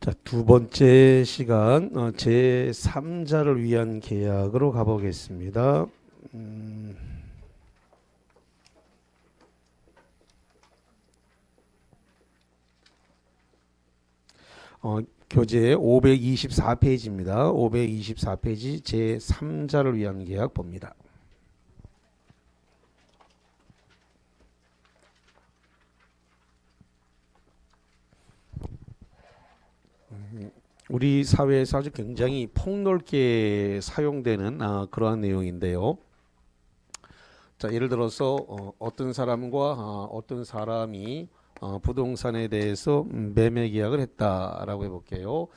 자, 두 번째 시간 제3자를 위한 계약으로 가보겠습니다. 교재 524페이지입니다. 524페이지 제3자를 위한 계약 봅니다. 우리 사회에서 아주 굉장히 폭넓게 사용되는 그러한 내용인데요. 자, 예를 들어서 어떤 사람과 어떤 사람이 부동산에 대해서 매매 계약을 했다라고 해볼게요.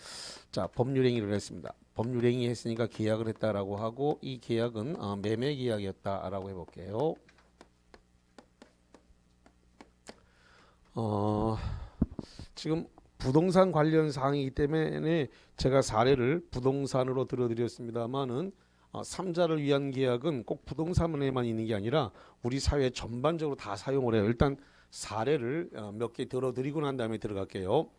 자, 법률행위를 했습니다. 법률행위 했으니까 계약을 했다라고 하고 이 계약은 매매 계약이었다라고 해볼게요. 지금 부동산 관련 사항이기 때문에 제가 사례를 부동산으로 들어드렸습니다만은 3자를 위한 계약은 꼭 부동산에만 있는 게 아니라 우리 사회 전반적으로 다 사용을 해요. 일단 사례를 몇 개 들어드리고 난 다음에 들어갈게요.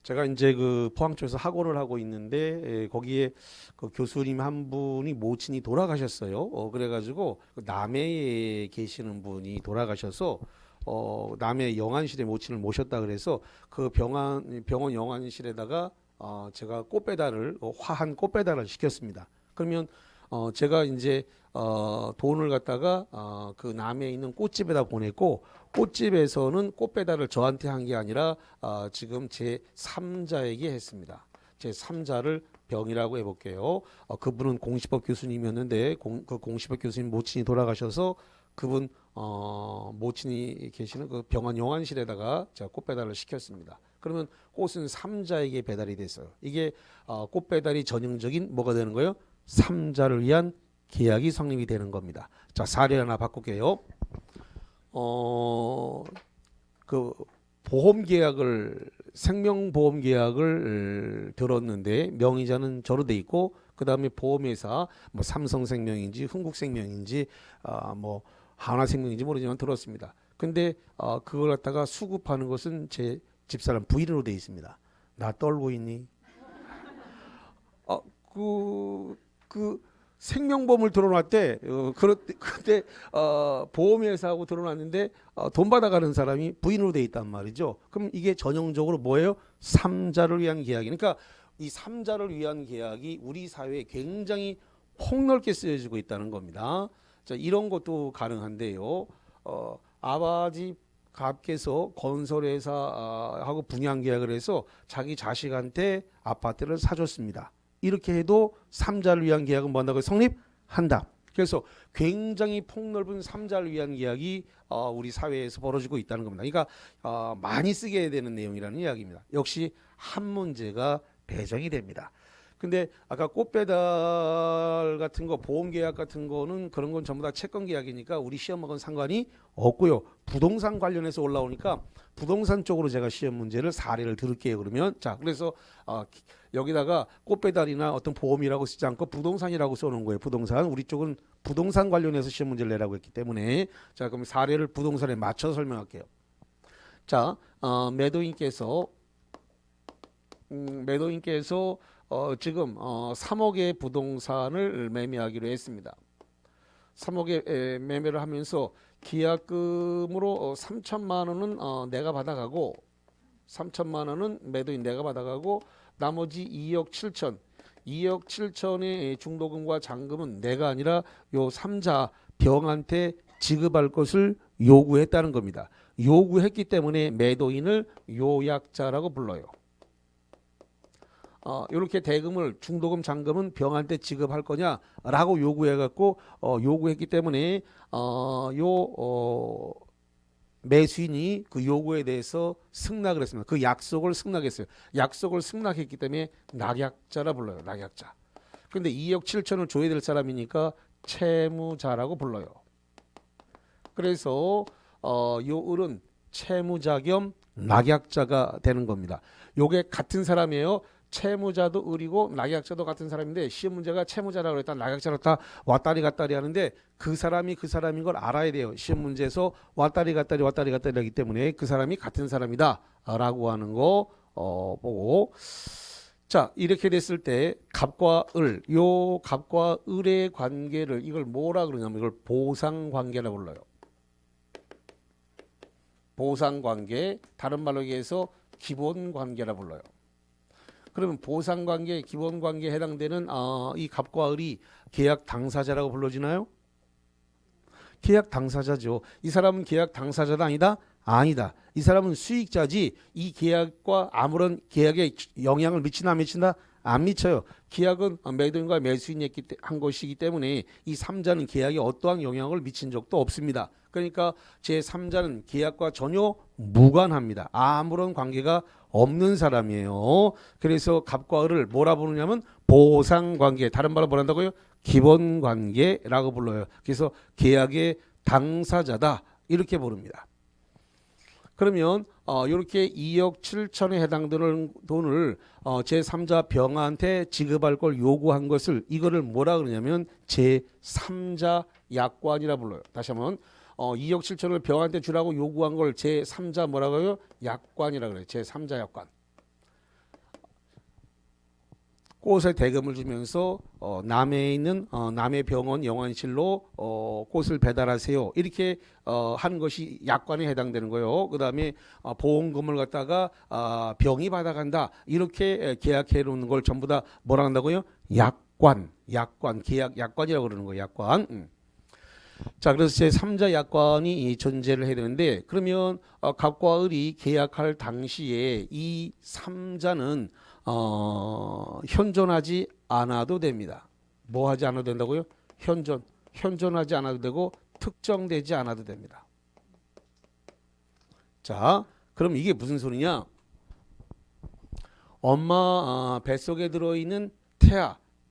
제가 이제 그 포항 쪽에서 학원을 하고 있는데 거기에 그 교수님 한 분이 모친이 돌아가셨어요. 그래가지고 남해에 계시는 분이 돌아가셔서 남해 영안실에 모친을 모셨다 그래서 그 병원 영안실에다가 제가 꽃배달을 화한 꽃배달을 시켰습니다. 그러면 제가 이제 돈을 갖다가 그 남해에 있는 꽃집에다 보냈고 꽃집에서는 꽃배달을 저한테 한 게 아니라 지금 제 3자에게 했습니다. 제 3자를 병이라고 해볼게요. 그분은 공시법 교수님이었는데 그 공시법 교수님 모친이 돌아가셔서 그분 모친이 계시는 그 병원 영안실에다가 제가 꽃배달을 시켰습니다. 그러면 꽃은 3자에게 배달이 됐어요. 이게 꽃배달이 전형적인 뭐가 되는 거예요? 3자를 위한 계약이 성립이 되는 겁니다. 자, 사례 하나 바꿀게요. 그 보험 계약을 생명보험 계약을 들었는데 명의자는 저로 돼 있고 그 다음에 보험회사 뭐 삼성생명인지 흥국생명인지 뭐 하나생명인지 모르지만 들었습니다. 근데 그걸 갖다가 수급하는 것은 제 집사람 부인으로 돼 있습니다. 나 떨고 있니? 그 생명보험을 들어놨대. 그때 보험회사하고 들어놨는데 돈 받아가는 사람이 부인으로 돼 있단 말이죠. 그럼 이게 전형적으로 뭐예요? 3자를 위한 계약이. 그러니까 이 3자를 위한 계약이 우리 사회에 굉장히 폭넓게 쓰여지고 있다는 겁니다. 자, 이런 것도 가능한데요. 아버지 값께서 건설회사하고 분양 계약을 해서 자기 자식한테 아파트를 사줬습니다. 이렇게 해도 3자를 위한 계약은 뭐한다고 성립한다. 그래서 굉장히 폭넓은 3자를 위한 계약이 우리 사회에서 벌어지고 있다는 겁니다. 그러니까 많이 쓰게 되는 내용이라는 이야기입니다. 역시 한 문제가 배정이 됩니다. 근데 아까 꽃배달 같은 거 보험 계약 같은 거는 그런 건 전부 다 채권 계약이니까 우리 시험하고는 상관이 없고요. 부동산 관련해서 올라오니까 부동산 쪽으로 제가 시험 문제를 사례를 들을게요. 그러면 자, 그래서 여기다가 꽃배달이나 어떤 보험이라고 쓰지 않고 부동산이라고 써놓은 거예요. 부동산. 우리 쪽은 부동산 관련해서 시험 문제를 내라고 했기 때문에 자, 그럼 사례를 부동산에 맞춰서 설명할게요. 자, 매도인께서 지금 3억의 부동산을 매매하기로 했습니다. 3억에 매매를 하면서 계약금으로 3천만 원은 내가 받아가고 3천만 원은 매도인 내가 받아가고 나머지 2억 7천 2억 7천의 중도금과 잔금은 내가 아니라 요 3자 병한테 지급할 것을 요구했다는 겁니다. 요구했기 때문에 매도인을 요약자라고 불러요. 이렇게 대금을 중도금 잔금은 병한테 지급할 거냐라고 요구해갖고 요구했기 때문에 매수인이 그 요구에 대해서 승낙을 했습니다. 그 약속을 승낙했어요. 약속을 승낙했기 때문에 낙약자라 불러요. 낙약자. 근데 2억 7천을 줘야 될 사람이니까 채무자라고 불러요. 그래서 요 을은 채무자 겸 낙약자가 되는 겁니다. 요게 같은 사람이에요. 채무자도 을이고 낙약자도 같은 사람인데 시험 문제가 채무자라고 그랬다 낙약자로 다 왔다리 갔다리 하는데 그 사람이 그 사람인 걸 알아야 돼요. 시험 문제에서 왔다리 갔다리 하기 때문에 그 사람이 같은 사람이다 라고 하는 거 보고, 자 이렇게 됐을 때 갑과 을, 요 갑과 을의 관계를 이걸 뭐라 그러냐면 이걸 보상관계라고 불러요. 보상관계, 다른 말로 얘기해서 기본관계라 불러요. 그러면 보상관계, 기본관계에 해당되는 이 갑과 을이 계약 당사자라고 불러지나요? 계약 당사자죠. 이 사람은 계약 당사자다 아니다? 아니다. 이 사람은 수익자지 이 계약과 아무런 계약에 영향을 미치나 안 미친다? 안 미쳐요. 계약은 매도인과 매수인이 한 것이기 때문에 이 3자는 계약에 어떠한 영향을 미친 적도 없습니다. 그러니까 제3자는 계약과 전혀 무관합니다. 아무런 관계가 없는 사람이에요. 그래서 갑과 을을 뭐라 부르냐면 보상관계, 다른 말로 뭐라 한다고요? 기본관계라고 불러요. 그래서 계약의 당사자다 이렇게 부릅니다. 그러면 이렇게 2억 7천에 해당되는 돈을 제3자 병한테 지급할 걸 요구한 것을 이거를 뭐라 그러냐면 제3자 약관이라 불러요. 다시 한번 2억 7천을 병한테 주라고 요구한 걸 제3자 뭐라고 해요? 약관이라 그래요. 제3자 약관. 꽃에 대금을 주면서 남해에 있는 남해 병원 영안실로 꽃을 배달하세요. 이렇게 하는 것이 약관에 해당되는 거예요. 그 다음에 보험금을 갖다가 병이 받아간다. 이렇게 계약해 놓는 걸 전부 다 뭐라 한다고요? 약관, 계약 약관이라고 그러는 거예요. 약관. 자, 그래서 제3자 약관이 존재를 해야 되는데, 그러면 갑과 을이 계약할 당시에 이 3자는 현존하지 않아도 됩니다. 뭐 하지 않아도 된다고요? 현존하지 않아도 되고 특정되지 않아도 됩니다. 자, 그럼 이게 무슨 소리냐? 엄마 뱃속에 들어있는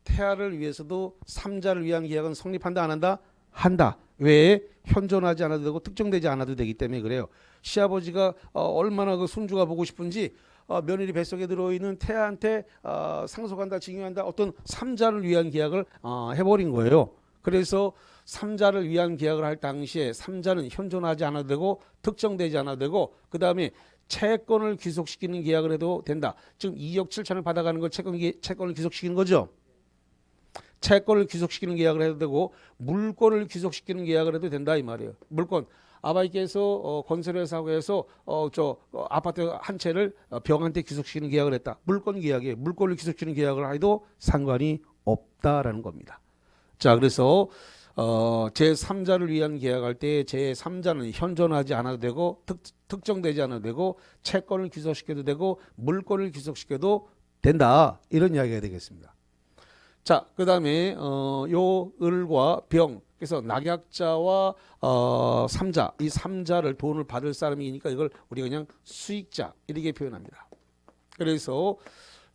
태아를 위해서도 3자를 위한 계약은 성립한다 안 한다? 한다. 왜? 현존하지 않아도 되고 특정되지 않아도 되기 때문에 그래요. 시아버지가 얼마나 그 손주가 보고 싶은지 며느리 뱃속에 들어있는 태아한테 상속한다, 증여한다 어떤 3자를 위한 계약을 해버린 거예요. 그래서 3자를 위한 계약을 할 당시에 3자는 현존하지 않아도 되고 특정되지 않아도 되고 그 다음에 채권을 귀속시키는 계약을 해도 된다. 지금 2억 7천을 받아가는 걸 채권을 귀속시키는 거죠. 채권을 귀속시키는 계약을 해도 되고 물권을 귀속시키는 계약을 해도 된다 이 말이에요. 물권. 아버지께서 건설회사에서 아파트 한 채를 병한테 귀속시키는 계약을 했다. 물권 계약이에요. 물권을 귀속시키는 계약을 해도 상관이 없다라는 겁니다. 자, 그래서 제3자를 위한 계약할 때 제3자는 현존하지 않아도 되고 특정되지 않아도 되고 채권을 귀속시켜도 되고 물권을 귀속시켜도 된다. 이런 이야기가 되겠습니다. 자, 그 다음에 요 을과 병, 그래서 낙약자와 3자, 이 3자를 돈을 받을 사람이니까 이걸 우리가 그냥 수익자 이렇게 표현합니다. 그래서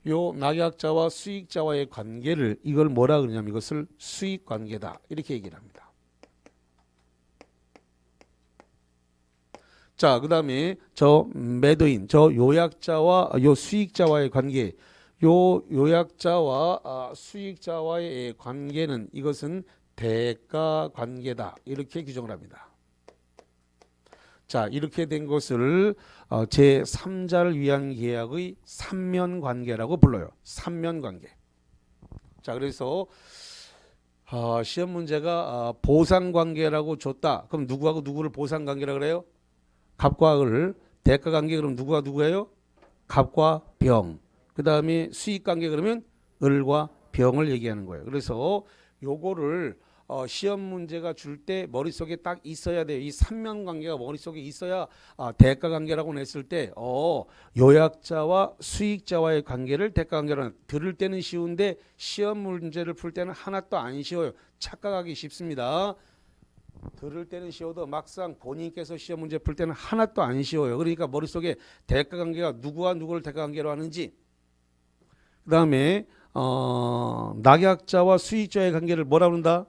요 낙약자와 수익자와의 관계를 이걸 뭐라 그러냐면 이것을 수익관계다 이렇게 얘기를 합니다. 자, 그 다음에 저 매도인, 저 요약자와 요 수익자와의 관계, 요 요약자와 수익자와의 관계는 이것은 대가 관계다 이렇게 규정을 합니다. 자, 이렇게 된 것을 제3자를 위한 계약의 삼면관계라고 불러요. 삼면관계. 자, 그래서 시험 문제가 보상관계라고 줬다. 그럼 누구하고 누구를 보상관계라고 그래요? 갑과 을. 대가관계 그럼 누구와 누구예요? 갑과 병. 그 다음에 수익관계 그러면 을과 병을 얘기하는 거예요. 그래서 요거를 시험 문제가 줄 때 머릿속에 딱 있어야 돼요. 이 삼면관계가 머릿속에 있어야 대가관계라고 냈을 때 요약자와 수익자와의 관계를 대가관계로 들을 때는 쉬운데 시험 문제를 풀 때는 하나도 안 쉬워요. 착각하기 쉽습니다. 들을 때는 쉬워도 막상 본인께서 시험 문제 풀 때는 하나도 안 쉬워요. 그러니까 머릿속에 대가관계가 누구와 누구를 대가관계로 하는지 그 다음에 낙약자와 수익자의 관계를 뭐라 그런다?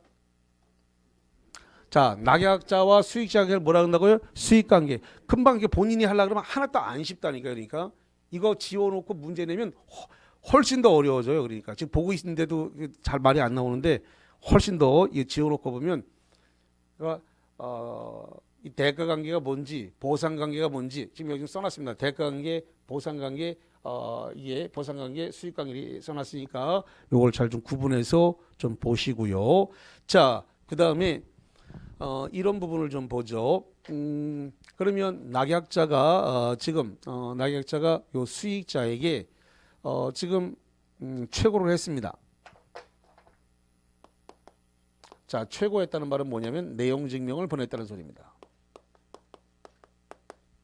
자, 낙약자와 수익자 관계를 뭐라 그런다고요? 수익관계. 금방 이게 본인이 하려고 그러면 하나도 안 쉽다니까. 그러니까 이거 지워놓고 문제 내면 훨씬 더 어려워져요. 그러니까 지금 보고 있는데도 잘 말이 안 나오는데 훨씬 더 지어놓고 보면 그러니까 이 대가 관계가 뭔지 보상 관계가 뭔지 지금 여기 써놨습니다. 대가 관계, 보상 관계, 이게 보상 관계, 수익 관계 써놨으니까 요걸 잘 좀 구분해서 좀 보시고요. 자, 그 다음에 이런 부분을 좀 보죠. 그러면 낙약자가 지금 낙약자가 요 수익자에게 지금 최고를 했습니다. 자, 최고했다는 말은 뭐냐면 내용 증명을 보냈다는 소리입니다.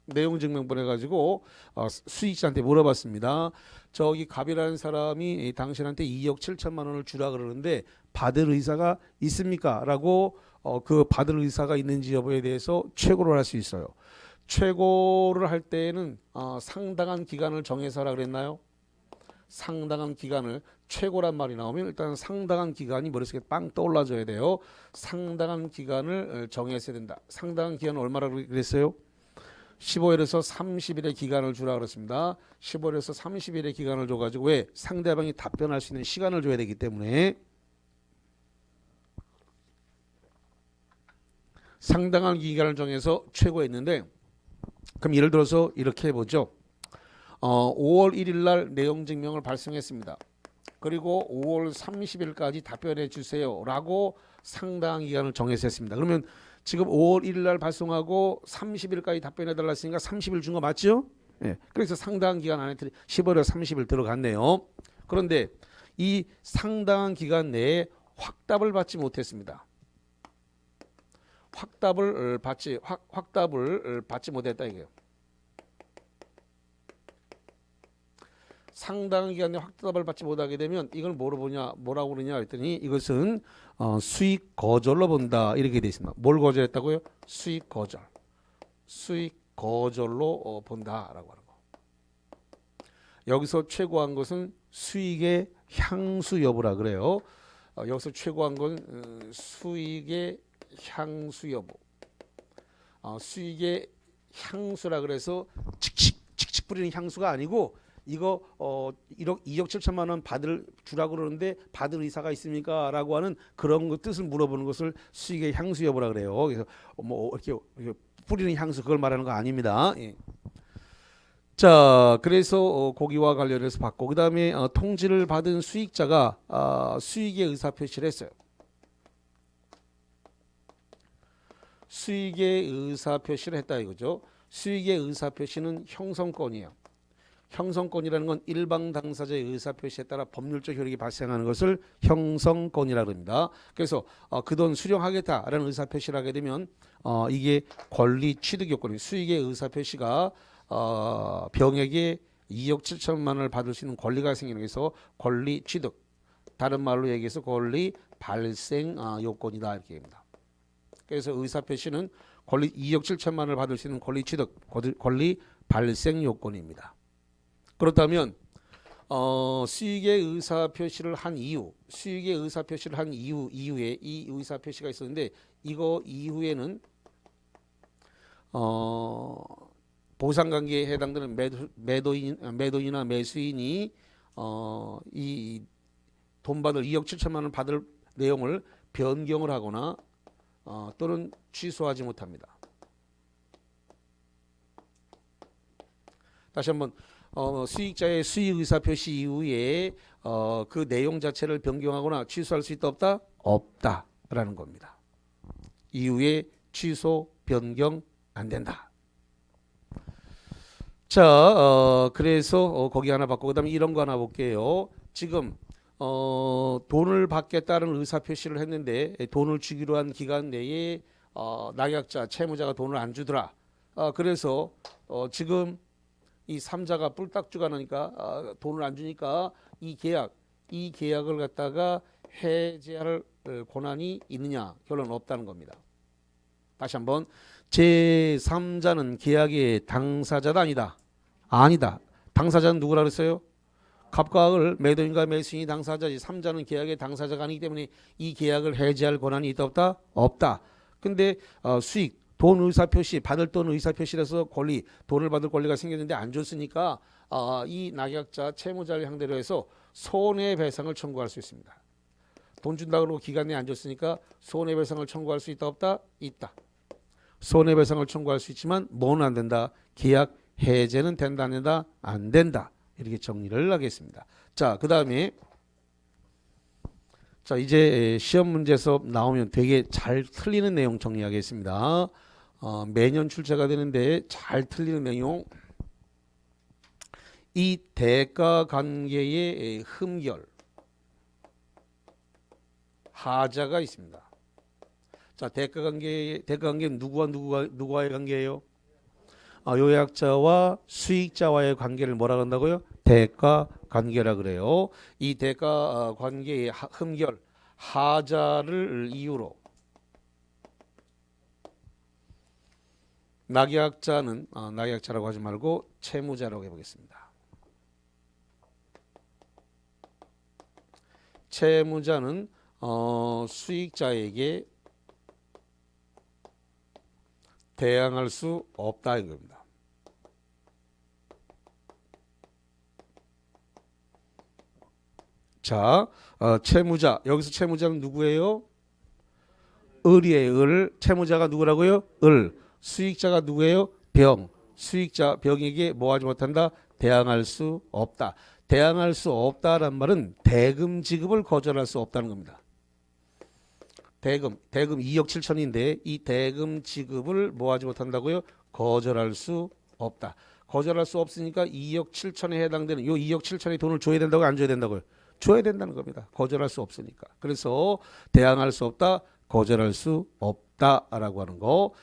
내용 증명 보내가지고 수익자한테 물어봤습니다. 저기 갑이라는 사람이 당신한테 2억 7천만 원을 주라 그러는데 받을 의사가 있습니까? 라고 그 받을 의사가 있는지 여부에 대해서 최고를 할 수 있어요. 최고를 할 때에는 상당한 기간을 정해서 하라 그랬나요? 상당한 기간을 최고란 말이 나오면 일단 상당한 기간이 머릿속에 빵 떠올라줘야 돼요. 상당한 기간을 정했어야 된다. 상당한 기간은 얼마라고 그랬어요? 15일에서 30일의 기간을 주라 그랬습니다. 15일에서 30일의 기간을 줘가지고 왜? 상대방이 답변할 수 있는 시간을 줘야 되기 때문에 상당한 기간을 정해서 최고했는데 그럼 예를 들어서 이렇게 해보죠. 5월 1일 날 내용 증명을 발송했습니다. 그리고 5월 30일까지 답변해 주세요 라고 상당한 기간을 정해서 했습니다. 그러면 지금 5월 1일 날 발송하고 30일까지 답변해 달라 했으니까 30일 준 거 맞죠? 예. 그래서 상당한 기간 안에 15일 30일 들어갔네요. 그런데 이 상당한 기간 내에 확답을 받지 못했습니다. 확답을 받지 못했다 이게요. 상당한 기간에 확답을 받지 못하게 되면 이걸 뭐라고 그러냐 했더니 이것은 수익 거절로 본다 이렇게 되어 있습니다. 뭘 거절했다고요? 수익 거절. 수익 거절로 본다라고 하는 거. 여기서 최고한 것은 수익의 향수 여부라 그래요. 여기서 최고한 건 수익의 향수 여부. 수익의 향수라 그래서 칙칙 뿌리는 향수가 아니고 이거 2억 7천만 원 주라고 그러는데 받을 의사가 있습니까? 라고 하는 그런 거 뜻을 물어보는 것을 수익의 향수 여부라 그래요. 그래서 뭐 이렇게 뿌리는 향수 그걸 말하는 거 아닙니다. 예. 자, 그래서 거기와 관련해서 받고 그 다음에 통지를 받은 수익자가 수익의 의사 표시를 했어요. 수익의 의사 표시를 했다 이거죠. 수익의 의사 표시는 형성권이에요. 형성권이라는 건 일방 당사자의 의사표시에 따라 법률적 효력이 발생하는 것을 형성권이라고 합니다. 그래서 그 돈 수령하겠다라는 의사표시를 하게 되면 이게 권리 취득 요건이 수익의 의사표시가 병에게 2억 7천만 원을 받을 수 있는 권리가 생기는 것에서 권리 취득 다른 말로 얘기해서 권리 발생 요건이다 이렇게 합니다. 그래서 의사표시는 권리 2억 7천만 원을 받을 수 있는 권리 취득 권리 발생 요건입니다. 그렇다면 수익의 의사 표시를 한 이후, 수익의 의사 표시를 한 이후에 이 의사 표시가 있었는데 이거 이후에는 보상 관계에 해당되는 매도인이나 매수인이 이 돈 받을 2억 7천만 원 받을 내용을 변경을 하거나 또는 취소하지 못합니다. 다시 한번 수익자의 수익 의사 표시 이후에 그 내용 자체를 변경하거나 취소할 수 있다 없다? 없다라는 겁니다. 이후에 취소 변경 안 된다. 자, 그래서 거기 하나 받고 그다음에 이런 거 하나 볼게요. 지금 돈을 받겠다는 의사 표시를 했는데 돈을 주기로 한 기간 내에 낙약자 채무자가 돈을 안 주더라. 그래서 지금 이 3자가 뿔딱 주가니까 돈을 안 주니까 이 계약을 갖다가 해지할 권한이 있느냐? 결론 없다는 겁니다. 다시 한번 제3자는 계약의 당사자다 아니다. 아니다. 당사자는 누구라 그랬어요? 갑과 을, 매도인과 매수인이 당사자지 3자는 계약의 당사자가 아니기 때문에 이 계약을 해지할 권한이 있다 없다? 없다. 근데 수익 돈 의사표시, 받을 돈 의사표시라서 권리, 돈을 받을 권리가 생겼는데 안 줬으니까 이 낙약자, 채무자를 상대로 해서 손해배상을 청구할 수 있습니다. 돈 준다 그러고 기간 내에 안 줬으니까 손해배상을 청구할 수 있다 없다? 있다. 손해배상을 청구할 수 있지만 뭐는 안 된다? 계약 해제는 된다 안 된다? 안 된다. 이렇게 정리를 하겠습니다. 자, 그 다음에 자 이제 시험 문제에서 나오면 되게 잘 틀리는 내용 정리하겠습니다. 매년 출제가 되는데 잘 틀리는 내용. 이 대가 관계의 흠결 하자가 있습니다. 자, 대가 관계는 누구와의 관계예요? 요약자와 수익자와의 관계를 뭐라 한다고요? 대가 관계라 그래요. 이 대가 관계의 흠결 하자를 이유로 낙약자는 낙약자라고 하지 말고 채무자라고 해보겠습니다. 채무자는 수익자에게 대항할 수 없다 이겁니다. 자, 채무자 여기서 채무자는 누구예요? 을이에요. 을. 채무자가 누구라고요? 을. 수익자가 누구예요? 병. 수익자 병에게 뭐하지 못한다? 대항할 수 없다. 대항할 수 없다란 말은 대금 지급을 거절할 수 없다는 겁니다. 대금 2억 7천인데 이 대금 지급을 뭐하지 못한다고요? 거절할 수 없다. 거절할 수 없으니까 2억 7천에 해당되는 요 2억 7천의 돈을 줘야 된다고요? 안 줘야 된다고요? 줘야 된다는 겁니다. 거절할 수 없으니까. 그래서 대항할 수 없다, 거절할 수 없다라고 하는 거.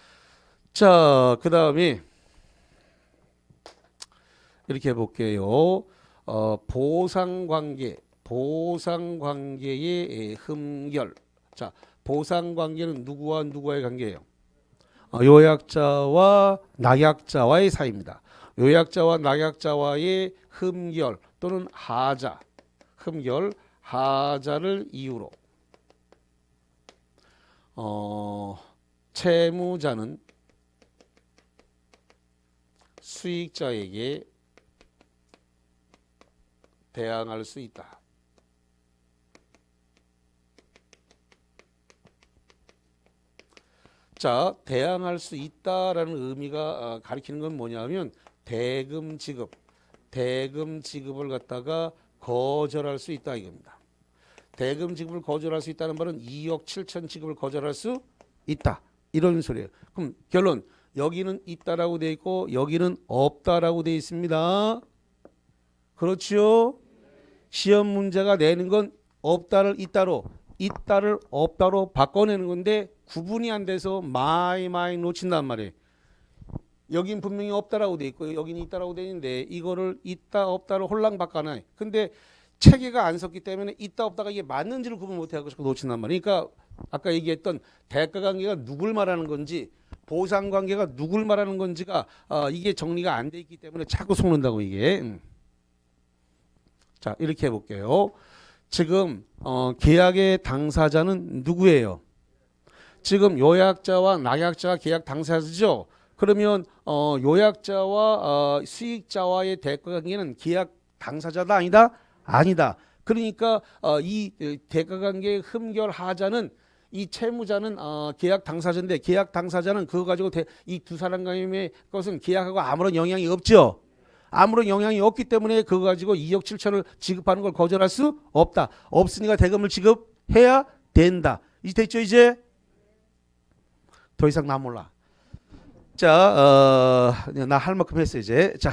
자, 그 다음에 이렇게 해볼게요. 보상관계의 흠결. 자, 보상관계는 누구와 누구와의 관계예요? 요약자와 낙약자와의 사이입니다. 요약자와 낙약자와의 흠결 또는 하자, 흠결, 하자를 이유로 채무자는 수익자에게 대항할 수 있다. 자, 대항할 수 있다라는 의미가 가리키는 건 뭐냐면 대금 지급을 갖다가 거절할 수 있다 이겁니다. 대금 지급을 거절할 수 있다는 말은 2억 7천 지급을 거절할 수 있다 이런 소리예요. 그럼 결론 여기는 있다라고 돼 있고 여기는 없다라고 돼 있습니다. 그렇죠? 시험 문제가 내는 건 없다를 있다로, 있다를 없다로 바꿔내는 건데 구분이 안 돼서 많이 놓친단 말이에요. 여긴 분명히 없다라고 돼 있고 여기는 있다라고 돼 있는데 이거를 있다 없다로 홀랑 바꿔놔요. 근데 체계가 안 섰기 때문에 있다 없다가 이게 맞는지를 구분 못해서 놓친단 말이에요. 그러니까 아까 얘기했던 대가관계가 누굴 말하는 건지 보상관계가 누굴 말하는 건지가 이게 정리가 안 돼 있기 때문에 자꾸 속는다고 이게. 자, 이렇게 해볼게요. 지금 계약의 당사자는 누구예요? 지금 요약자와 낙약자가 계약 당사자죠. 그러면 요약자와 수익자와의 대가관계는 계약 당사자다 아니다? 아니다. 그러니까 이 대가관계의 흠결하자는 이 채무자는 계약 당사자인데 계약 당사자는 그거 가지고 이 두 사람 간의 것은 계약하고 아무런 영향이 없죠. 아무런 영향이 없기 때문에 그거 가지고 2억 7천을 지급하는 걸 거절할 수 없다. 없으니까 대금을 지급해야 된다. 이제 됐죠 이제? 더 이상 나 몰라. 자, 나 할 만큼 했어 이제. 자,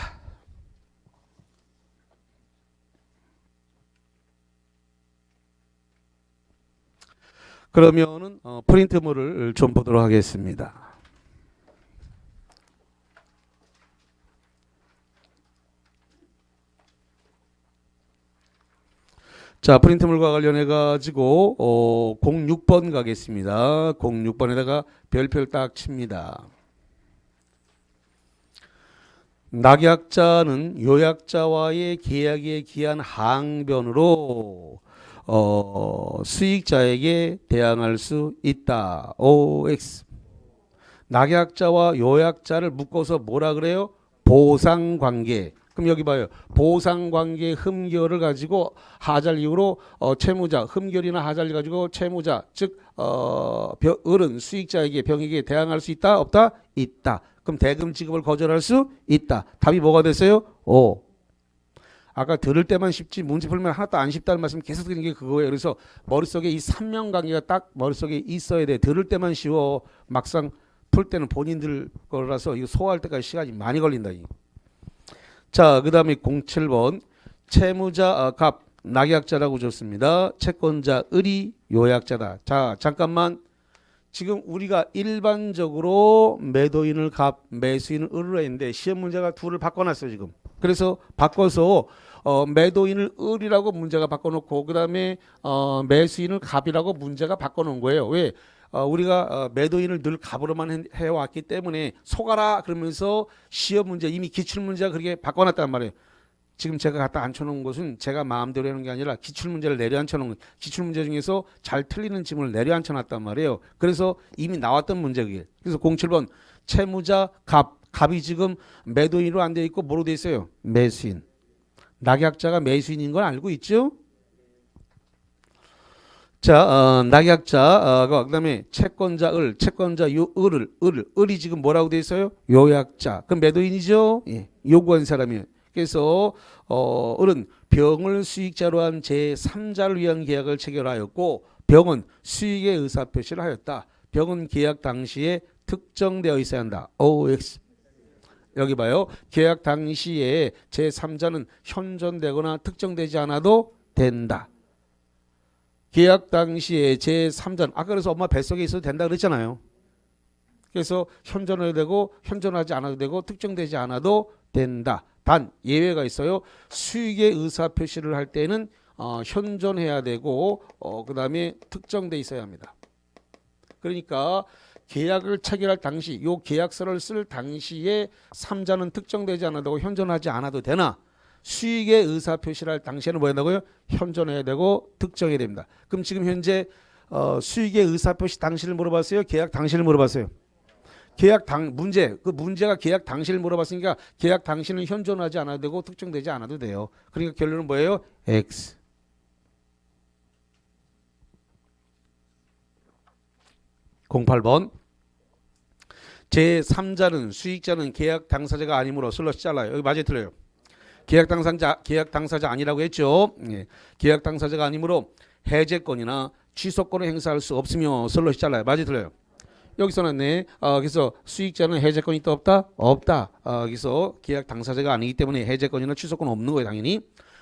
그러면은 프린트물을 좀 보도록 하겠습니다. 자, 프린트물과 관련해 가지고 06번 가겠습니다. 06번에다가 별표를 딱 칩니다. 낙약자는 요약자와의 계약에 기한 항변으로 수익자에게 대항할 수 있다. OX. 낙약자와 요약자를 묶어서 뭐라 그래요? 보상관계. 그럼 여기 봐요. 보상관계의 흠결을 가지고 하잘 이후로 채무자, 흠결이나 하잘을 가지고 채무자, 즉 을은 수익자에게 병에게 대항할 수 있다? 없다? 있다. 그럼 대금 지급을 거절할 수 있다. 답이 뭐가 됐어요? 오. 아까 들을 때만 쉽지 문제 풀면 하나도 안 쉽다는 말씀 계속 드리는 게 그거예요. 그래서 머릿속에 이 삼명관계가 딱 머릿속에 있어야 돼. 들을 때만 쉬워. 막상 풀 때는 본인들 거라서 이거 소화할 때까지 시간이 많이 걸린다. 자, 그 다음에 07번 채무자 갑 낙약자라고 줬습니다. 채권자 을이 요약자다. 자, 잠깐만. 지금 우리가 일반적으로 매도인을 갑, 매수인을 을로 했는데 시험 문제가 둘을 바꿔놨어요 지금. 그래서 바꿔서 매도인을 을이라고 문제가 바꿔놓고 그 다음에 매수인을 갑이라고 문제가 바꿔놓은 거예요. 왜? 우리가 매도인을 늘 갑으로만 해왔기 때문에 속아라 그러면서 시험 문제 이미 기출문제가 그렇게 바꿔놨단 말이에요. 지금 제가 갖다 앉혀놓은 것은 제가 마음대로 하는 게 아니라 기출문제를 내려앉혀놓은 거예요. 기출문제 중에서 잘 틀리는 지문을 내려앉혀놨단 말이에요. 그래서 이미 나왔던 문제 그게. 그래서 07번 채무자 갑이 지금 매도인으로 안 돼 있고 뭐로 돼 있어요? 매수인. 낙약자가 매수인인 걸 알고 있죠? 자, 낙약자, 그다음에 채권자 채권자 을이 지금 뭐라고 돼 있어요? 요약자. 그럼 매도인이죠? 예, 요구한 사람이에요. 그래서 을은 병을 수익자로 한 제3자를 위한 계약을 체결하였고 병은 수익의 의사표시를 하였다. 병은 계약 당시에 특정되어 있어야 한다. OX. 여기 봐요. 계약 당시에 제3자는 현존되거나 특정되지 않아도 된다. 계약 당시에 제3자는 아까 그래서 엄마 뱃속에 있어도 된다 그랬잖아요. 그래서 현존해도 되고 현존하지 않아도 되고 특정되지 않아도 된다. 단 예외가 있어요. 수익의 의사표시를 할 때는 현존해야 되고 그 다음에 특정돼 있어야 합니다. 그러니까 계약을 체결할 당시 요 계약서를 쓸 당시에 3자는 특정되지 않아도 현존하지 않아도 되나 수익의 의사표시를 할 당시에는 뭐 한다고요? 현존해야 되고 특정해야 됩니다. 그럼 지금 현재 수익의 의사표시 당시를 물어봤어요? 계약 당시를 물어봤어요? 문제가 계약 당시를 물어봤으니까 계약 당시는 현존하지 않아도 되고 특정되지 않아도 돼요. 그러니까 결론은 뭐예요? X. (08번) 제3자는 수익자는 계약 당사자가 아니므로 슬러시 잘라요. 여기 맞아요, 틀려요? 계약 당사자 아니라고 했죠. 예. 계약 당사자가 아니므로 해제권이나 취소권을 행사할 수 없으며 슬러시 잘라요. 맞아요, 틀려요? 여기서는 네. 그래서 수익자는 해제권이 있다 없다? 없다. 그래서 계약 당사자가 아니기 때문에 해제권이나 취소권 없는 거예요, 당연히.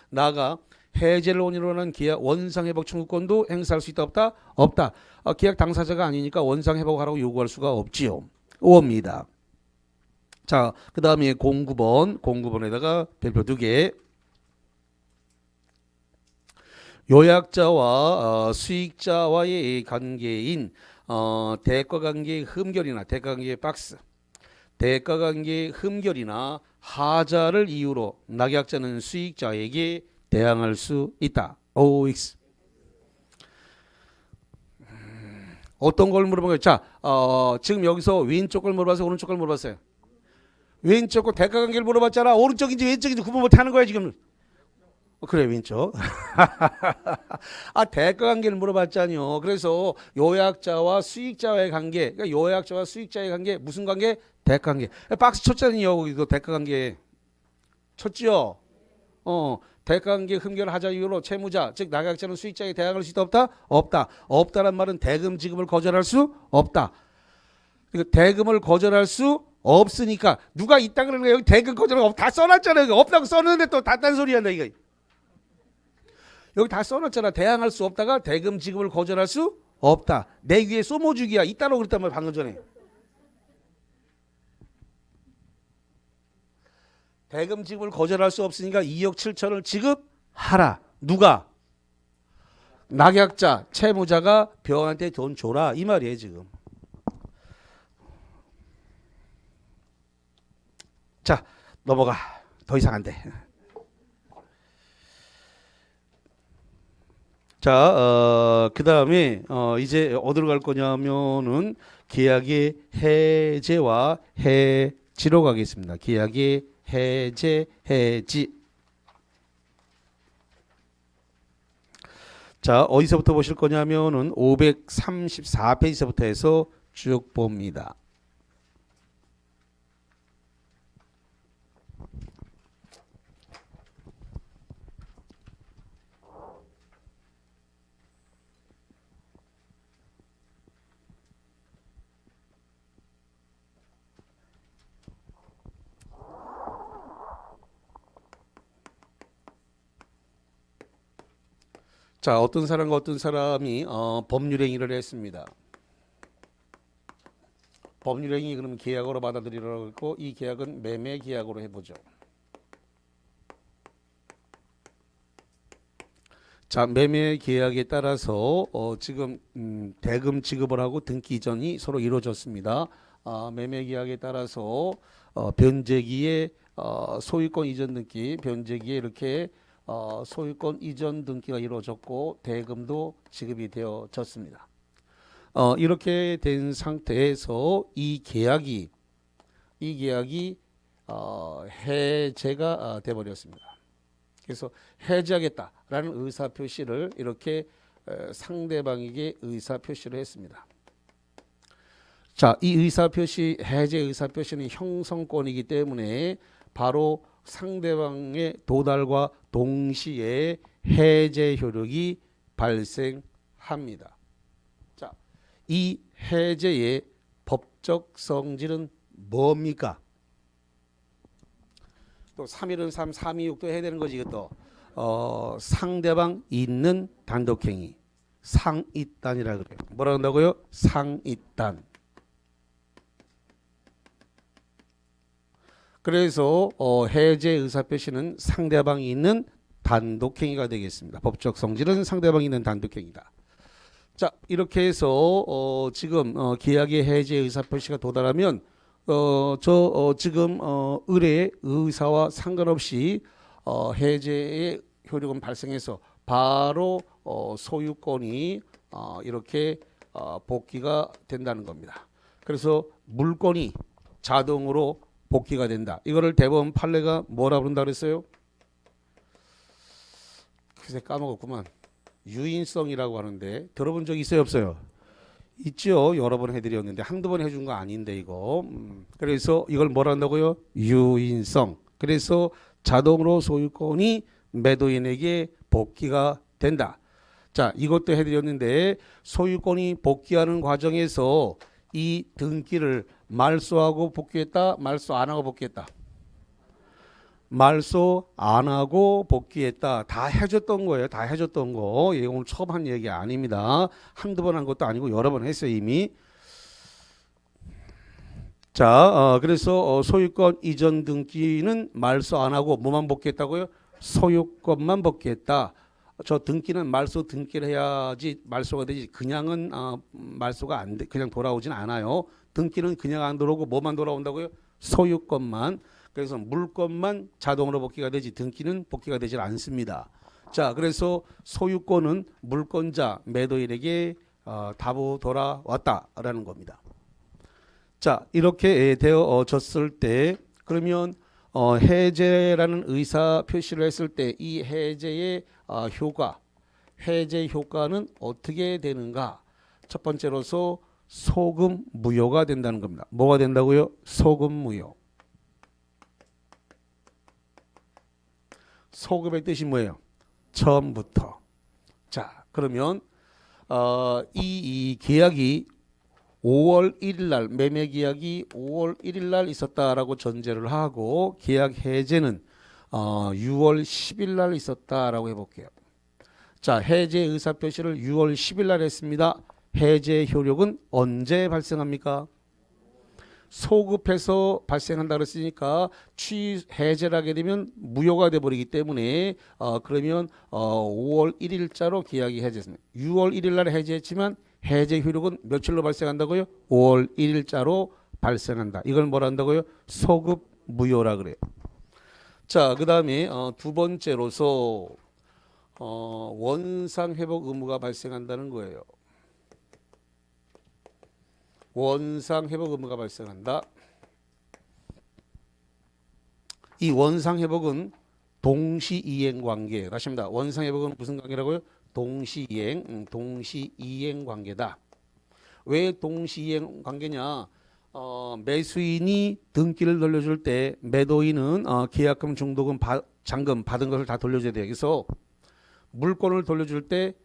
나아가 해제를 원인으로 하는 계약 원상회복 청구권도 행사할 수 있다 없다? 없다. 계약 당사자가 아니니까 원상회복하라고 요구할 수가 없지요. 5입니다. 자, 그 다음에 09번에다가 별표 2개. 요약자와 수익자와의 관계인 대가관계의 흠결이나 대가관계의 박스, 대가관계의 흠결이나 하자를 이유로 낙약자는 수익자에게 대항할 수 있다. OX. 어떤 걸 물어본 거예요? 자, 지금 여기서 왼쪽 걸 물어봤어요? 오른쪽 걸 물어봤어요? 왼쪽 거 대가관계를 물어봤잖아. 오른쪽인지 왼쪽인지 구분 못하는 거야 지금. 그래 왼쪽. 대가관계를 물어봤잖아요. 그래서 요약자와 수익자와의 관계, 그러니까 요약자와 수익자의 관계 무슨 관계? 대가관계. 박스 쳤잖아요. 이거 대가관계 쳤죠. 대가관계 흠결하자 이유로 채무자 즉 낙약자는 수익자에게 대항할 수 있다 없다? 없다. 없다란 말은 대금 지급을 거절할 수 없다. 그러니까 대금을 거절할 수 없으니까 누가 있다 그러는 거야. 여기 대금 거절하고 다 써놨잖아요. 없다고 써놨는데 또 다 딴 소리 한다 이거. 여기 다 써놨잖아. 대항할 수 없다가 대금 지급을 거절할 수 없다. 내 위에 쏘모주기야. 있다고 그랬단 말이야 방금 전에. 대금 지급을 거절할 수 없으니까 2억 7천을 지급하라. 누가? 낙약자, 채무자가 병한테 돈 줘라. 이 말이에요 지금. 자, 넘어가. 더 이상 안 돼. 자, 그 다음에 이제 어디로 갈 거냐면은 계약의 해제와 해지로 가겠습니다. 계약의 해제, 해지. 자, 어디서부터 보실 거냐면은 534페이지서부터 해서 쭉 봅니다. 자, 어떤 사람과 어떤 사람이 법률행위를 했습니다. 법률행위 그러면 계약으로 받아들이라고 했고 이 계약은 매매 계약으로 해보죠. 자, 매매 계약에 따라서 지금 대금 지급을 하고 등기 이전이 서로 이루어졌습니다. 매매 계약에 따라서 변제기에 소유권 이전 등기, 변제기에 이렇게 소유권 이전 등기가 이루어졌고 대금도 지급이 되어졌습니다. 이렇게 된 상태에서 이 계약이 해제가 돼버렸습니다. 그래서 해제하겠다라는 의사 표시를 이렇게 상대방에게 의사 표시를 했습니다. 자, 이 의사 표시, 해제 의사 표시는 형성권이기 때문에 바로 상대방의 도달과 동시에 해제 효력이 발생합니다. 자, 이 해제의 법적 성질은 뭡니까? 또 3일은 3, 326도 해야 되는 거지 이것도. 상대방 있는 단독행위. 상이단이라 그래요. 뭐라 한다고요? 상이단. 그래서 해제 의사표시는 상대방이 있는 단독행위가 되겠습니다. 법적 성질은 상대방이 있는 단독행위다. 자, 이렇게 해서 지금 계약의 해제 의사표시가 도달하면 지금 의뢰의 의사와 상관없이 해제의 효력은 발생해서 바로 소유권이 이렇게 복귀가 된다는 겁니다. 그래서 물건이 자동으로 복귀가 된다. 이거를 대법원 판례가 뭐라 그런다 그랬어요? 글쎄 까먹었구만. 유인성이라고 하는데 들어본 적 있어요 없어요? 있죠. 여러 번 해드렸는데 한두 번 해준 거 아닌데 이거. 그래서 이걸 뭐라 한다고요? 유인성. 그래서 자동으로 소유권이 매도인에게 복귀가 된다. 자, 이것도 해드렸는데 소유권이 복귀하는 과정에서 이 등기를 말소하고 복귀했다, 말소 안 하고 복귀했다. 말소 안 하고 복귀했다. 다 해줬던 거예요. 다 해줬던 거. 예, 오늘 처음 한 얘기 아닙니다. 한두 번 한 것도 아니고 여러 번 했어요 이미. 자, 그래서 소유권 이전 등기는 말소 안 하고 뭐만 복귀했다고요? 소유권만 복귀했다. 저 등기는 말소 등기를 해야지 말소가 되지. 그냥은 말소가 안 돼. 그냥 돌아오진 않아요. 등기는 그냥 안 돌아오고 뭐만 돌아온다고요? 소유권만. 그래서 물건만 자동으로 복귀가 되지 등기는 복귀가 되질 않습니다. 자, 그래서 소유권은 물건자 매도인에게 다부 돌아왔다라는 겁니다. 자, 이렇게 되어졌을 때 그러면 해제라는 의사 표시를 했을 때 이 해제의 효과, 해제 효과는 어떻게 되는가? 첫 번째로서 소금 무효가 된다는 겁니다. 뭐가 된다고요? 소금 무효. 소금의 뜻이 뭐예요? 처음부터. 자, 그러면 이 계약이 5월 1일 날 매매 계약이 5월 1일 날 있었다라고 전제를 하고 계약 해제는 6월 10일 날 있었다라고 해볼게요. 자, 해제 의사 표시를 6월 10일 날 했습니다. 해제 효력은 언제 발생합니까? 소급해서 발생한다 그랬으니까 해제를 하게 되면 무효가 돼버리기 때문에 그러면 5월 1일자로 계약이 해제했습니다. 6월 1일 날 해제했지만 해제 효력은 며칠로 발생한다고요? 5월 1일자로 발생한다. 이걸 뭐라 한다고요? 소급 무효라 그래요. 자, 그 다음에 두 번째로서 원상 회복 의무가 발생한다는 거예요. 원상 회복 의무가 발생한다. 이 원상 회복은 동시이행 관계. 다시 합니다. 원상 회복은 무슨 관계라고요? 동시이행, 동시이행 관계다. 왜 동시이행 관계냐? 매수인이 등기를 돌려줄 때 매도인은 계약금, 중도금, 잔금 받은 것을 다 돌려줘야 돼요. 그래서 물건을 돌려줄 때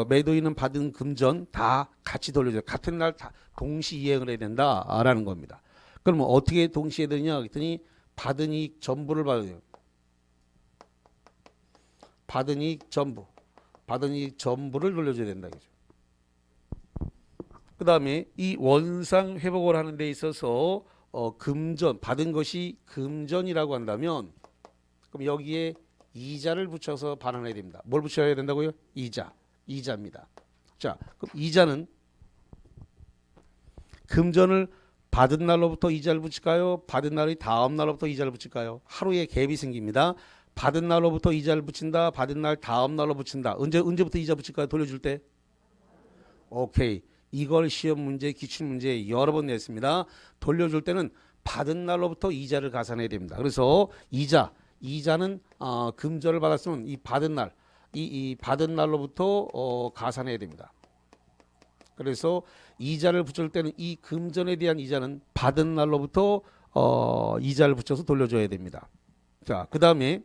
매도인은 받은 금전 다 같이 돌려줘요. 같은 날 다 동시이행을 해야 된다라는 겁니다. 그러면 어떻게 동시에 되냐? 그랬더니 받은 이익 전부를 받아요. 받은 이익 전부. 받은 이익 전부를 돌려줘야 된다. 그죠? 그 다음에 이 원상 회복을 하는 데 있어서 금전, 받은 것이 금전이라고 한다면 그럼 여기에 이자를 붙여서 반환해야 됩니다. 뭘 붙여야 된다고요? 이자. 이자입니다. 자, 그럼 이자는 금전을 받은 날로부터 이자를 붙일까요? 받은 날의 다음 날로부터 이자를 붙일까요? 하루에 갭이 생깁니다. 받은 날로부터 이자를 붙인다. 받은 날 다음 날로 붙인다. 언제부터 이자 붙일까요? 돌려줄 때? 오케이. 이걸 시험 문제, 기출 문제 여러 번 냈습니다. 돌려줄 때는 받은 날로부터 이자를 가산해야 됩니다. 그래서 이자는 금전을 받았으면 이 받은 날, 이 받은 날로부터 가산해야 됩니다. 그래서 이자를 붙일 때는 이 금전에 대한 이자는 받은 날로부터 이자를 붙여서 돌려줘야 됩니다. 자, 그 다음에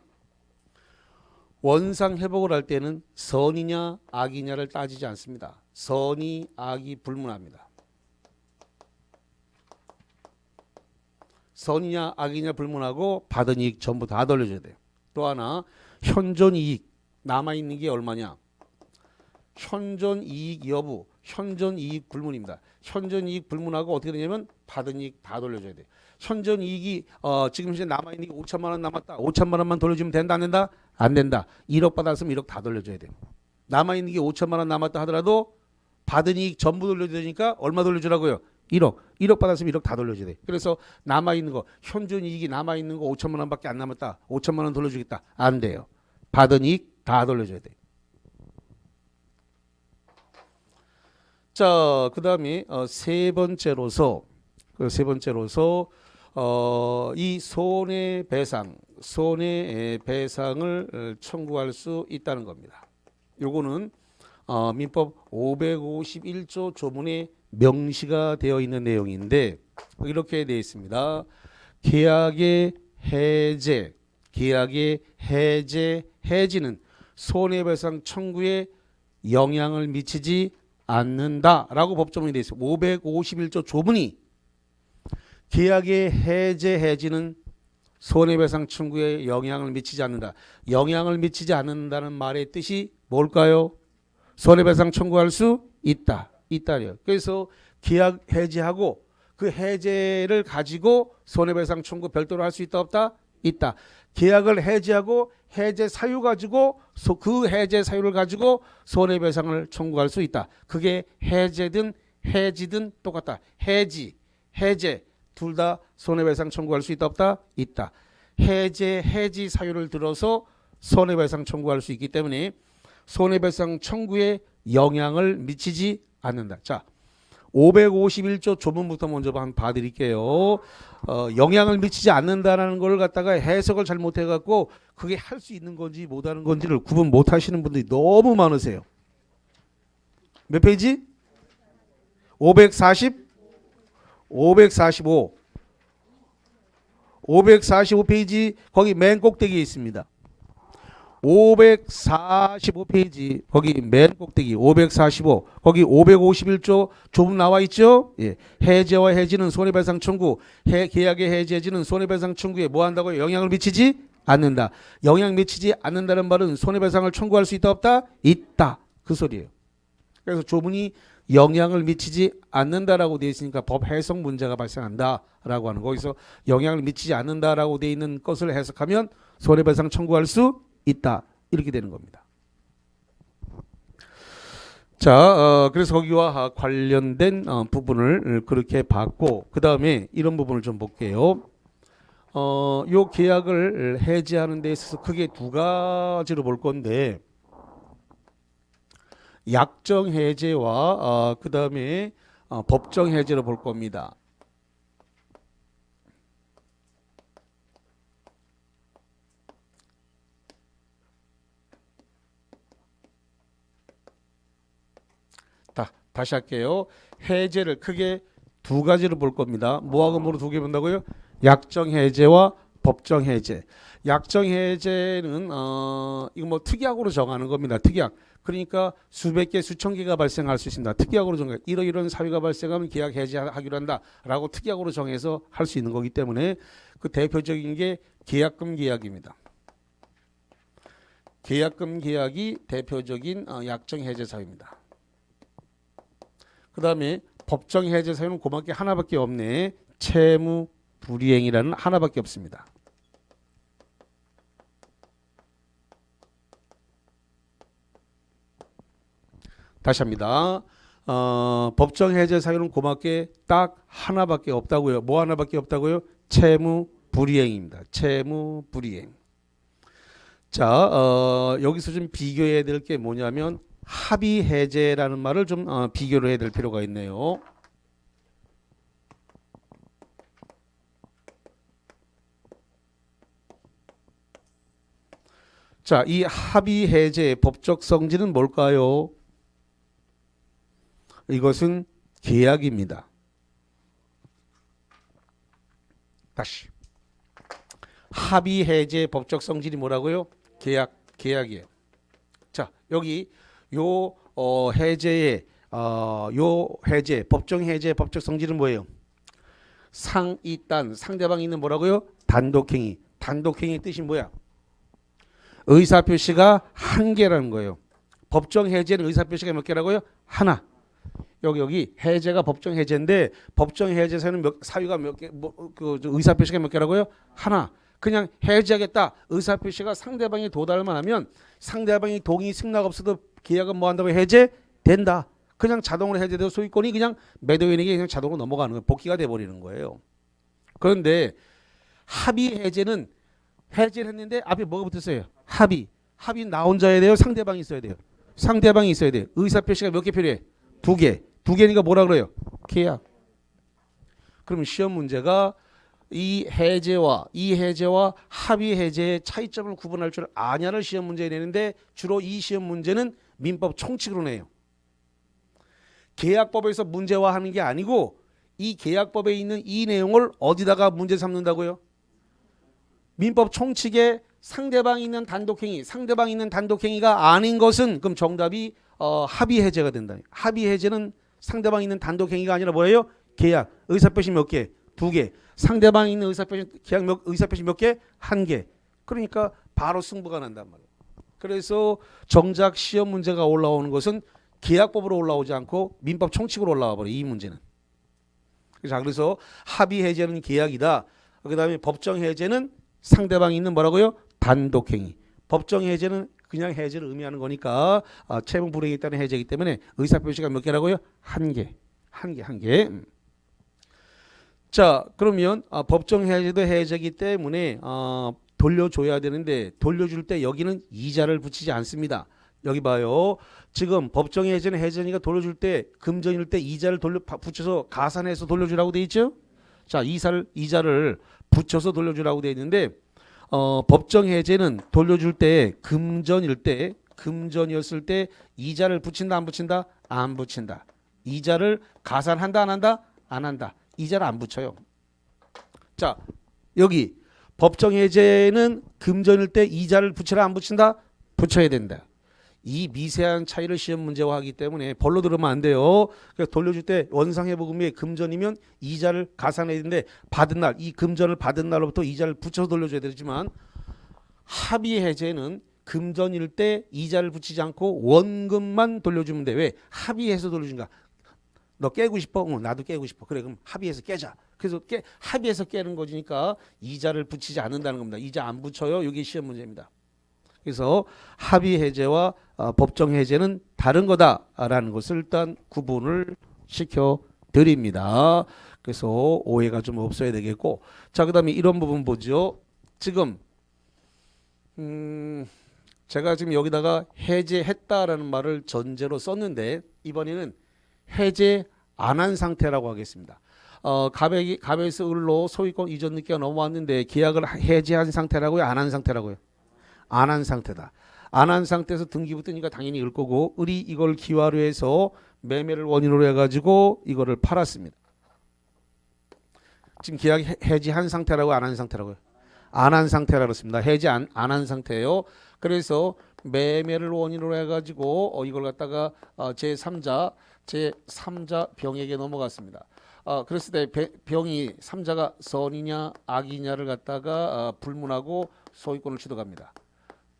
원상 회복을 할 때는 선이냐 악이냐를 따지지 않습니다. 선이 악이 불문합니다. 선이냐 악이냐 불문하고 받은 이익 전부 다 돌려줘야 돼요. 또 하나 현존 이익 남아있는 게 얼마냐. 현존 이익 여부, 현존 이익 불문입니다. 현존 이익 불문하고 어떻게 되냐면 받은 이익 다 돌려줘야 돼요. 현존 이익이 지금 이제 남아있는 게 5천만 원 남았다. 5천만 원만 돌려주면 된다 안 된다? 안 된다. 1억 받았으면 1억 다 돌려줘야 돼요. 남아있는 게 5천만 원 남았다 하더라도 받은 이익 전부 돌려줘야 되니까 얼마 돌려주라고요? 1억. 1억 받았으면 1억 다 돌려줘야 돼. 그래서 남아있는 거, 현존 이익이 남아있는 거 5천만 원밖에 안 남았다. 5천만 원 돌려주겠다. 안 돼요. 받은 이익 다 돌려줘야 돼. 자, 그 다음에 세 번째로서 이 손해배상을 청구할 수 있다는 겁니다. 요거는 민법 551조 조문에 명시가 되어 있는 내용인데 이렇게 되어 있습니다. 계약의 해지는 손해배상 청구에 영향을 미치지 않는다라고 법조문이 되어 있습니다. 551조 조문이 계약의 해지는 손해배상 청구에 영향을 미치지 않는다. 영향을 미치지 않는다는 말의 뜻이 뭘까요? 손해배상 청구할 수 있다. 있다요. 그래서 계약 해지하고 그 해제를 가지고 손해배상 청구 별도로 할 수 있다 없다? 있다. 계약을 해지하고 해제 사유 가지고 그 해제 사유를 가지고 손해배상을 청구할 수 있다. 그게 해제든 해지든 똑같다. 해제 둘 다 손해배상 청구할 수 있다 없다? 있다. 해지 사유를 들어서 손해배상 청구할 수 있기 때문에 손해배상 청구에 영향을 미치지 않는다. 자, 551조 조문부터 먼저 한번 봐드릴게요. 영향을 미치지 않는다라는 걸 갖다가 해석을 잘못해갖고 그게 할 수 있는 건지 못하는 건지를 구분 못하시는 분들이 너무 많으세요. 몇 페이지? 545페이지 거기 맨 꼭대기에 있습니다. 545페이지 거기 맨 꼭대기 545 거기 551조 조문 나와 있죠. 예. 해제와 해지는 손해배상 청구 계약의 해지는 손해배상 청구에 뭐 한다고요? 영향을 미치지 않는다. 영향 미치지 않는다는 말은 손해배상을 청구할 수 있다 없다? 있다. 그 소리예요. 그래서 조문이 영향을 미치지 않는다라고 되어 있으니까 법 해석 문제가 발생한다라고 하는 거기서 영향을 미치지 않는다라고 되어 있는 것을 해석하면 손해배상 청구할 수 있다. 이렇게 되는 겁니다. 자, 그래서 거기와 관련된 부분을 그렇게 봤고 그 다음에 이런 부분을 좀 볼게요. 요 계약을 해지하는 데 있어서 크게 두 가지로 볼 건데 약정 해제와 그다음에 법정 해제를 볼 겁니다. 다시 할게요. 해제를 크게 두 가지로 볼 겁니다. 뭐하고 뭐로 두 개 본다고요? 약정 해제와 법정 해제. 약정 해제는 이거 뭐 특약으로 정하는 겁니다. 특약. 그러니까 수백 개, 수천 개가 발생할 수 있습니다. 특약으로 정해. 이런 사유가 발생하면 계약 해제하기로 한다라고 특약으로 정해서 할 수 있는 거기 때문에 그 대표적인 게 계약금 계약입니다. 계약금 계약이 대표적인 약정 해제 사유입니다. 그 다음에 법정 해제 사유는 고맙게 하나밖에 없네. 채무 불이행이라는 하나밖에 없습니다. 다시 합니다. 법정 해제 사유는 고맙게 딱 하나밖에 없다고요. 뭐 하나밖에 없다고요? 채무 불이행입니다. 채무 불이행. 자, 여기서 좀 비교해야 될 게 뭐냐면 합의 해제라는 말을 좀 비교를 해야 될 필요가 있네요. 자, 이 합의 해제의 법적 성질은 뭘까요? 이것은 계약입니다. 다시. 합의 해제의 법적 성질이 뭐라고요? 계약이에요. 자, 여기 요 해제의 요 해제 법정 해제의 법적 성질은 뭐예요? 상이단 상대방이 있는 뭐라고요? 단독행위. 단독행위의 뜻이 뭐야? 의사표시가 한 개라는 거예요. 법정 해제는 의사표시가 몇 개라고요? 하나. 여기 해제가 법정 해제인데 법정 해제사유는 사유가 몇 개, 그 의사표시가 몇 개라고요? 하나. 그냥 해제하겠다. 의사표시가 상대방이 도달만 하면 상대방이 동의 승낙 없어도 계약은 뭐 한다고 해제된다. 그냥 자동으로 해제돼서 소유권이 그냥 매도인에게 그냥 자동으로 넘어가는 거예요. 복귀가 돼버리는 거예요. 그런데 합의 해제는 해제를 했는데 앞에 뭐가 붙었어요? 합의. 합의 나 혼자 해야 돼요? 상대방이 있어야 돼요? 상대방이 있어야 돼요. 의사표시가 몇 개 필요해? 두 개. 두 개니까 뭐라 그래요? 계약. 그러면 시험 문제가 이 해제와 합의 해제의 차이점을 구분할 줄 아냐를 시험 문제에 내는데 주로 이 시험 문제는 민법 총칙으로 내요. 계약법에서 문제화하는 게 아니고 이 계약법에 있는 이 내용을 어디다가 문제 삼는다고요? 민법 총칙에 상대방이 있는 단독행위가 아닌 것은 그럼 정답이 합의 해제가 된다. 합의 해제는 상대방이 있는 단독행위가 아니라 뭐예요? 계약. 의사표시 몇 개? 두 개. 상대방이 있는 의사표시 몇 개? 한 개. 그러니까 바로 승부가 난단 말이에요. 그래서 정작 시험 문제가 올라오는 것은 계약법으로 올라오지 않고 민법 총칙으로 올라와 버려요. 이 문제는. 그래서 합의 해제는 계약이다. 그 다음에 법정 해제는 상대방이 있는 뭐라고요? 단독행위. 법정 해제는 그냥 해제를 의미하는 거니까 채무 불이행에 따른 해제이기 때문에 의사표시가 몇 개라고요? 한 개. 한 개. 자, 그러면 법정 해제도 해제이기 때문에 돌려줘야 되는데 돌려줄 때 여기는 이자를 붙이지 않습니다. 여기 봐요. 지금 법정 해제는 해제니까 돌려줄 때 금전일 때 이자를 붙여서 가산해서 돌려주라고 돼 있죠? 자, 이자를 붙여서 돌려주라고 돼 있는데 법정 해제는 돌려줄 때 금전이었을 때 이자를 붙인다 안 붙인다? 안 붙인다. 이자를 가산한다 안 한다? 안 한다. 이자를 안 붙여요. 자, 여기 법정 해제는 금전일 때 이자를 붙이라 안 붙인다? 붙여야 된다. 이 미세한 차이를 시험 문제화하기 때문에 벌로 들으면 안 돼요. 그래서 돌려줄 때 원상회복금이 금전이면 이자를 가산해야 되는데 받은 날, 이 금전을 받은 날로부터 이자를 붙여서 돌려줘야 되지만 합의 해제는 금전일 때 이자를 붙이지 않고 원금만 돌려주면 돼. 왜? 합의해서 돌려준다. 너 깨고 싶어? 나도 깨고 싶어. 그래, 그럼 합의해서 깨자. 그래서 합의해서 깨는 거니까 이자를 붙이지 않는다는 겁니다. 이자 안 붙여요. 이게 시험 문제입니다. 그래서 합의 해제와 법정 해제는 다른 거다라는 것을 일단 구분을 시켜 드립니다. 그래서 오해가 좀 없어야 되겠고, 자, 그다음에 이런 부분 보죠. 지금 제가 지금 여기다가 해제했다라는 말을 전제로 썼는데 이번에는 해제 안 한 상태라고 하겠습니다. 갑에서 을로 소유권 이전 등기가 넘어왔는데 계약을 해제한 상태라고요? 안 한 상태라고요? 안 한 상태다. 안 한 상태에서 등기부 뜨니까 당연히 을 거고 을이 이걸 기화로 해서 매매를 원인으로 해가지고 이거를 팔았습니다. 지금 계약 해지한 상태라고 안 한 상태라고요? 안 한 상태라고 했습니다. 해지 안 한 상태예요. 그래서 매매를 원인으로 해가지고 이걸 갖다가 제3자 병에게 넘어갔습니다. 그랬을 때 병이 3자가 선이냐 악이냐를 갖다가 불문하고 소유권을 취득합니다.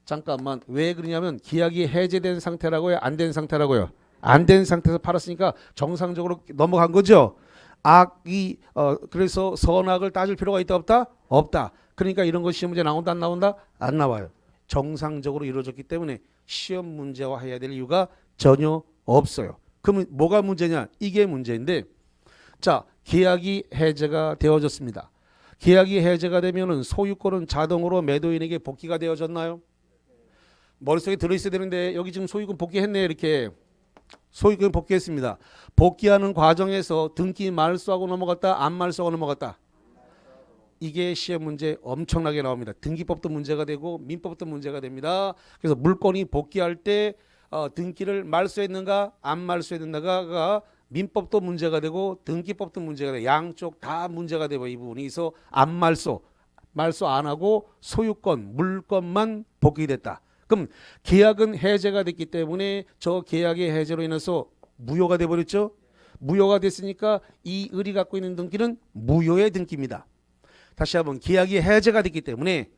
잠깐만 왜 그러냐면 계약이 해제된 상태라고요? 안 된 상태라고요? 안 된 상태에서 팔았으니까 정상적으로 넘어간 거죠. 악이 그래서 선악을 따질 필요가 있다 없다? 없다. 그러니까 이런 거 시험 문제 나온다 안 나온다? 안 나와요. 정상적으로 이루어졌기 때문에 시험 문제화해야 될 이유가 전혀 없어요. 그러면 뭐가 문제냐? 이게 문제인데 자 계약이 해제가 되어졌습니다. 계약이 해제가 되면은 소유권은 자동으로 매도인에게 복귀가 되어졌나요? 머릿속에 들어있어야 되는데 여기 지금 소유권 복귀했네요. 이렇게 소유권 복귀했습니다. 복귀하는 과정에서 등기 말소하고 넘어갔다 안 말소하고 넘어갔다. 이게 시험 문제 엄청나게 나옵니다. 등기법도 문제가 되고 민법도 문제가 됩니다. 그래서 물건이 복귀할 때 등기를 말소했는가 안 말소했는가가 민법도 문제가 되고 등기법도 문제가 돼요. 양쪽 다 문제가 되고 이 부분이 있어 안 말소 안 하고 소유권 물건만 복귀됐다. 그럼 계약은 해제가 됐기 때문에 저 계약의 해제로 인해서 무효가 돼버렸죠. 무효가 됐으니까 이 을이 갖고 있는 등기는 무효의 등기입니다. 다시 한번 계약이 해제가 됐기 때문에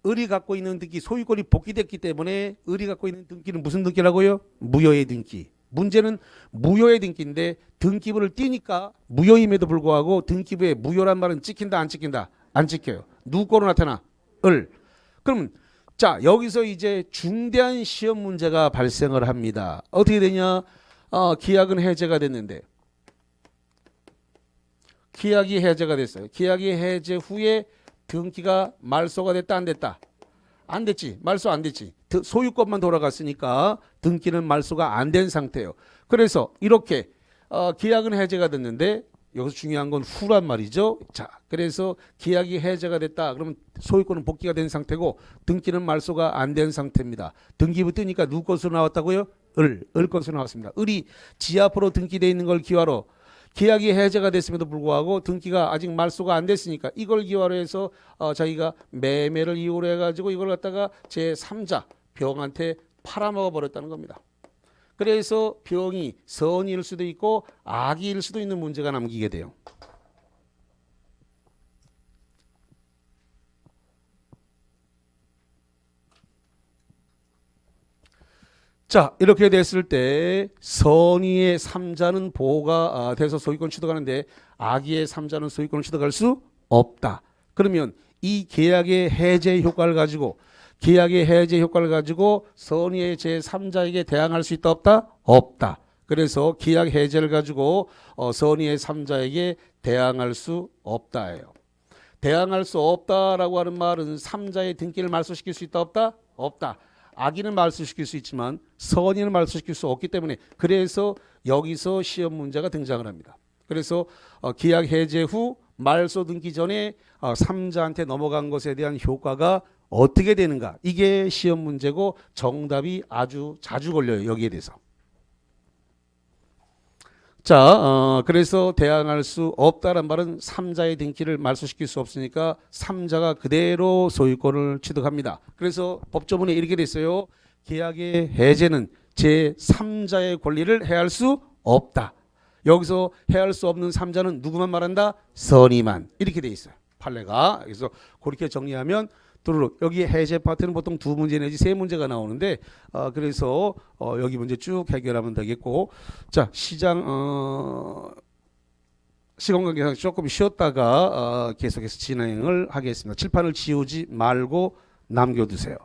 을이 갖고 있는 등기 소유권이 복귀됐기 때문에 을이 갖고 있는 등기는 무슨 등기라고요? 무효의 등기. 문제는 무효의 등기인데 등기부를 띄니까 무효임에도 불구하고 등기부에 무효란 말은 찍힌다 안 찍힌다? 안 찍혀요. 누구 거로 나타나? 을. 그럼 자 여기서 이제 중대한 시험 문제가 발생을 합니다. 어떻게 되냐? 계약은 해제가 됐는데 계약이 해제가 됐어요. 계약이 해제 후에 등기가 말소가 됐다 안 됐다? 안 됐지. 말소 안 됐지. 소유권만 돌아갔으니까 등기는 말소가 안 된 상태예요. 그래서 이렇게 계약은 해제가 됐는데 여기서 중요한 건 후란 말이죠. 자, 그래서 계약이 해제가 됐다. 그러면 소유권은 복귀가 된 상태고 등기는 말소가 안 된 상태입니다. 등기부 뜨니까 누구 것으로 나왔다고요? 을 것으로 나왔습니다. 을이 지 앞으로 등기되어 있는 걸 기화로 계약이 해제가 됐음에도 불구하고 등기가 아직 말소가 안 됐으니까 이걸 기화로 해서 자기가 매매를 이유로 해가지고 이걸 갖다가 제3자 병한테 팔아먹어 버렸다는 겁니다. 그래서 병이 선일 수도 있고 악일 수도 있는 문제가 남기게 돼요. 자 이렇게 됐을 때 선의의 3자는 보호가 돼서 소유권 취득하는데 악의의 3자는 소유권을 취득할 수 없다. 그러면 이 계약의 해제 효과를 가지고 선의의 제3자에게 대항할 수 있다 없다? 없다. 그래서 계약 해제를 가지고 선의의 3자에게 대항할 수 없다예요. 대항할 수 없다라고 하는 말은 3자의 등기를 말소시킬 수 있다 없다? 없다. 악인을 말소시킬 수 있지만 선인을 말소시킬 수 없기 때문에 그래서 여기서 시험 문제가 등장을 합니다. 그래서 계약 해제 후 말소 등기 전에 3자한테 넘어간 것에 대한 효과가 어떻게 되는가 이게 시험 문제고 정답이 아주 자주 걸려요. 여기에 대해서. 자, 그래서 대항할 수 없다는 말은 3자의 등기를 말소시킬 수 없으니까 3자가 그대로 소유권을 취득합니다. 그래서 법조문에 이렇게 돼 있어요. 계약의 해제는 제3자의 권리를 해할 수 없다. 여기서 해할 수 없는 3자는 누구만 말한다? 선의만. 이렇게 돼 있어요. 판례가. 그래서 그렇게 정리하면 두루룩 여기 해제 파트는 보통 2문제 내지 3문제가 나오는데 그래서 여기 문제 쭉 해결하면 되겠고 자 시장 시간 관계상 조금 쉬었다가 계속해서 진행을 하겠습니다. 칠판을 지우지 말고 남겨두세요.